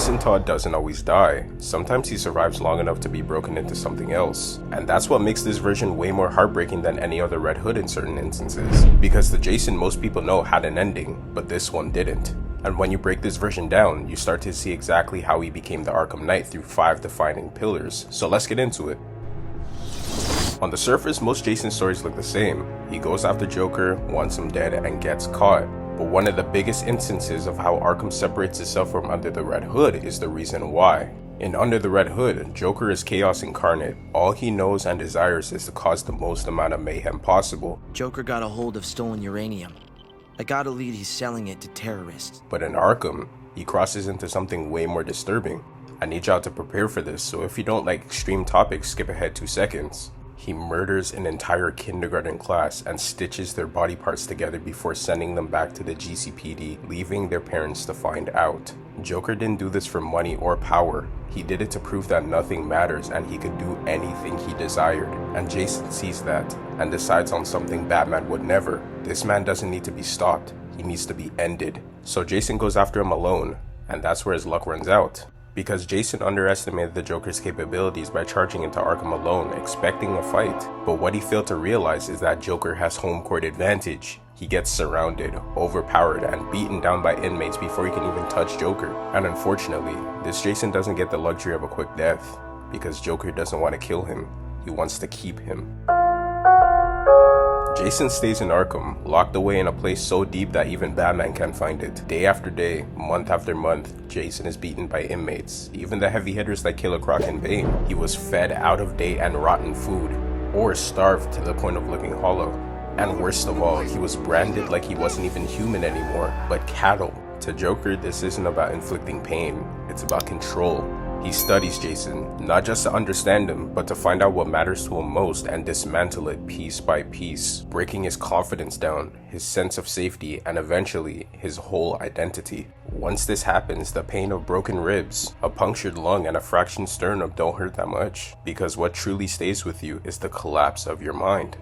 Jason Todd doesn't always die. Sometimes he survives long enough to be broken into something else. And that's what makes this version way more heartbreaking than any other Red Hood in certain instances. Because the Jason most people know had an ending, but this one didn't. And when you break this version down, you start to see exactly how he became the Arkham Knight through 5 defining pillars. So let's get into it. On the surface, most Jason stories look the same. He goes after Joker, wants him dead, and gets caught. But one of the biggest instances of how Arkham separates itself from Under the Red Hood is the reason why. In Under the Red Hood, Joker is chaos incarnate. All he knows and desires is to cause the most amount of mayhem possible. Joker got a hold of stolen uranium. I got a lead he's selling it to terrorists. But in Arkham, he crosses into something way more disturbing. I need y'all to prepare for this, so if you don't like extreme topics, skip ahead 2 seconds. He murders an entire kindergarten class and stitches their body parts together before sending them back to the GCPD, leaving their parents to find out. Joker didn't do this for money or power. He did it to prove that nothing matters and he could do anything he desired. And Jason sees that and decides on something Batman would never. This man doesn't need to be stopped. He needs to be ended. So Jason goes after him alone, and that's where his luck runs out. Because Jason underestimated the Joker's capabilities by charging into Arkham alone, expecting a fight. But what he failed to realize is that Joker has home court advantage. He gets surrounded, overpowered, and beaten down by inmates before he can even touch Joker. And unfortunately, this Jason doesn't get the luxury of a quick death, because Joker doesn't want to kill him, he wants to keep him. Jason stays in Arkham, locked away in a place so deep that even Batman can't find it. Day after day, month after month, Jason is beaten by inmates, even the heavy hitters like Killer Croc and Bane. He was fed out-of-date and rotten food, or starved to the point of looking hollow. And worst of all, he was branded like he wasn't even human anymore, but cattle. To Joker, this isn't about inflicting pain, it's about control. He studies Jason, not just to understand him, but to find out what matters to him most and dismantle it piece by piece, breaking his confidence down, his sense of safety, and eventually, his whole identity. Once this happens, the pain of broken ribs, a punctured lung, and a fractured sternum don't hurt that much, because what truly stays with you is the collapse of your mind.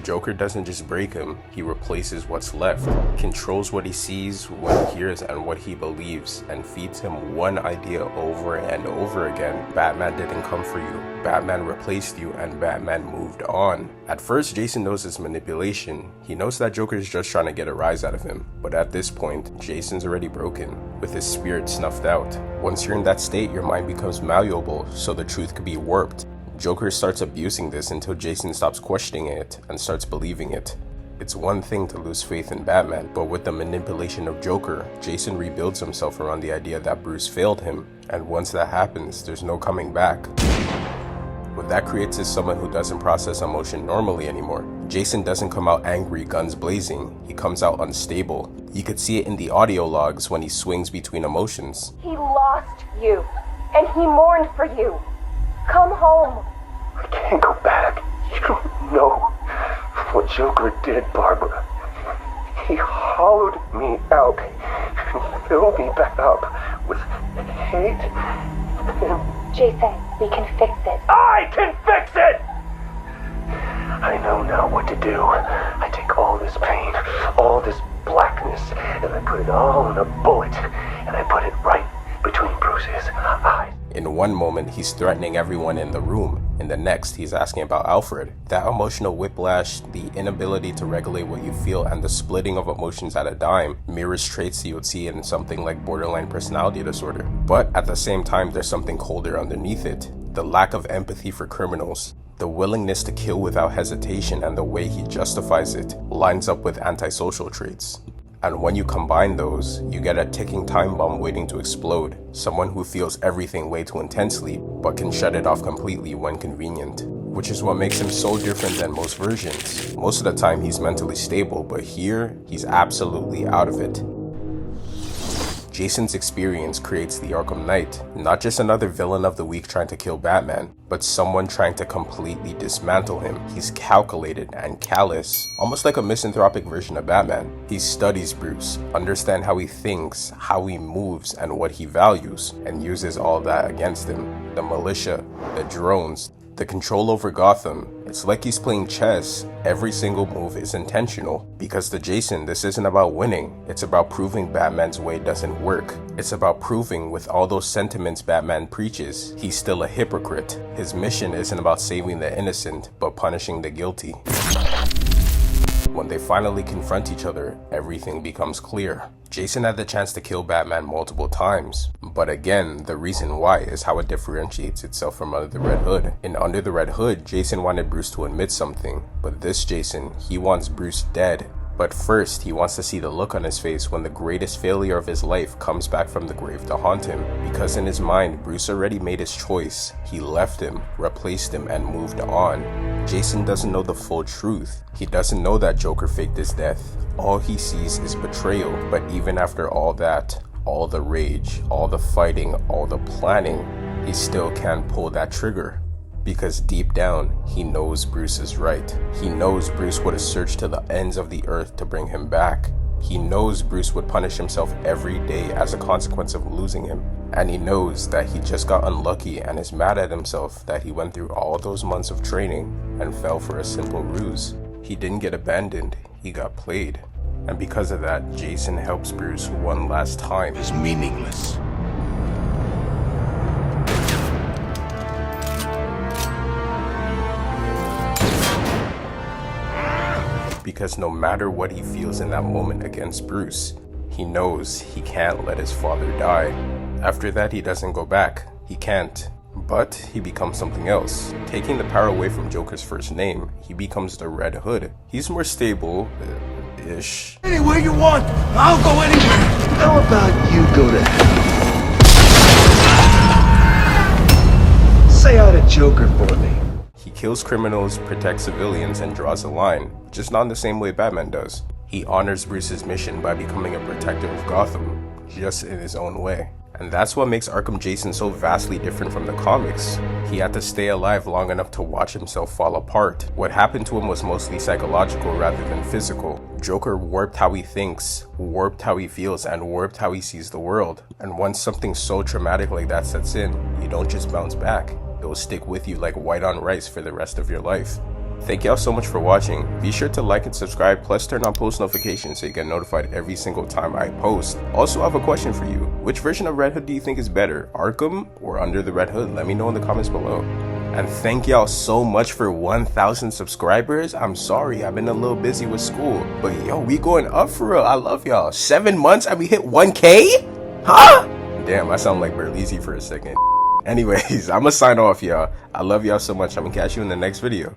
Joker doesn't just break him, he replaces what's left, controls what he sees, what he hears, and what he believes, and feeds him one idea over and over again. Batman didn't come for you, Batman replaced you, and Batman moved on. At first, Jason knows it's manipulation. He knows that Joker is just trying to get a rise out of him. But at this point, Jason's already broken, with his spirit snuffed out. Once you're in that state, your mind becomes malleable, so the truth could be warped. Joker starts abusing this until Jason stops questioning it and starts believing it. It's one thing to lose faith in Batman, but with the manipulation of Joker, Jason rebuilds himself around the idea that Bruce failed him, and once that happens, there's no coming back. What that creates is someone who doesn't process emotion normally anymore. Jason doesn't come out angry, guns blazing. He comes out unstable. You could see it in the audio logs when he swings between emotions. He lost you, and he mourned for you. Come home. I can't go back. You don't know what Joker did, Barbara. He hollowed me out and filled me back up with hate and... Jason, we can fix it. I can fix it! I know now what to do. I take all this pain, all this blackness, and I put it all in a bullet, and I put it right between Bruce's eyes. In one moment, he's threatening everyone in the room. In the next, he's asking about Alfred. That emotional whiplash, the inability to regulate what you feel, and the splitting of emotions at a dime mirrors traits you would see in something like borderline personality disorder. But at the same time, there's something colder underneath it. The lack of empathy for criminals. The willingness to kill without hesitation and the way he justifies it lines up with antisocial traits. And when you combine those, you get a ticking time bomb waiting to explode. Someone who feels everything way too intensely, but can shut it off completely when convenient. Which is what makes him so different than most versions. Most of the time he's mentally stable, but here, he's absolutely out of it. Jason's experience creates the Arkham Knight, not just another villain of the week trying to kill Batman, but someone trying to completely dismantle him. He's calculated and callous, almost like a misanthropic version of Batman. He studies Bruce, understands how he thinks, how he moves, and what he values, and uses all that against him. The militia, the drones, the control over Gotham, It's like he's playing chess. Every single move is intentional. Because to Jason, this isn't about winning. It's about proving Batman's way doesn't work. It's about proving with all those sentiments Batman preaches, he's still a hypocrite. His mission isn't about saving the innocent, but punishing the guilty. When they finally confront each other, everything becomes clear. Jason had the chance to kill Batman multiple times, but again, the reason why is how it differentiates itself from Under the Red Hood. In Under the Red Hood, Jason wanted Bruce to admit something, but this Jason, he wants Bruce dead. But first, he wants to see the look on his face when the greatest failure of his life comes back from the grave to haunt him. Because in his mind, Bruce already made his choice. He left him, replaced him, and moved on. Jason doesn't know the full truth. He doesn't know that Joker faked his death. All he sees is betrayal. But even after all that, all the rage, all the fighting, all the planning, he still can't pull that trigger. Because deep down, he knows Bruce is right. He knows Bruce would have searched to the ends of the earth to bring him back. He knows Bruce would punish himself every day as a consequence of losing him. And he knows that he just got unlucky and is mad at himself that he went through all those months of training and fell for a simple ruse. He didn't get abandoned, he got played. And because of that, Jason helps Bruce one last time. Is meaningless. Because no matter what he feels in that moment against Bruce, he knows he can't let his father die. After that, he doesn't go back. He can't. But he becomes something else. Taking the power away from Joker's first name, he becomes the Red Hood. He's more stable-ish. Anywhere you want, I'll go anywhere. How about you go to hell? Say hi to Joker for me. He kills criminals, protects civilians, and draws a line, just not in the same way Batman does. He honors Bruce's mission by becoming a protector of Gotham, just in his own way. And that's what makes Arkham Jason so vastly different from the comics. He had to stay alive long enough to watch himself fall apart. What happened to him was mostly psychological rather than physical. Joker warped how he thinks, warped how he feels, and warped how he sees the world. And once something so traumatic like that sets in, you don't just bounce back. It will stick with you like white on rice for the rest of your life. Thank y'all so much for watching. Be sure to like and subscribe, plus turn on post notifications so you get notified every single time I post. Also, I have a question for you. Which version of Red Hood do you think is better, Arkham or Under the Red Hood? Let me know in the comments below. And thank y'all so much for 1,000 subscribers. I'm sorry, I've been a little busy with school, but yo, we going up for real. I love y'all. 7 months and we hit 1K? Huh? Damn, I sound like Berleezy for a second. Anyways, I'ma sign off, y'all. I love y'all so much. I'm gonna catch you in the next video.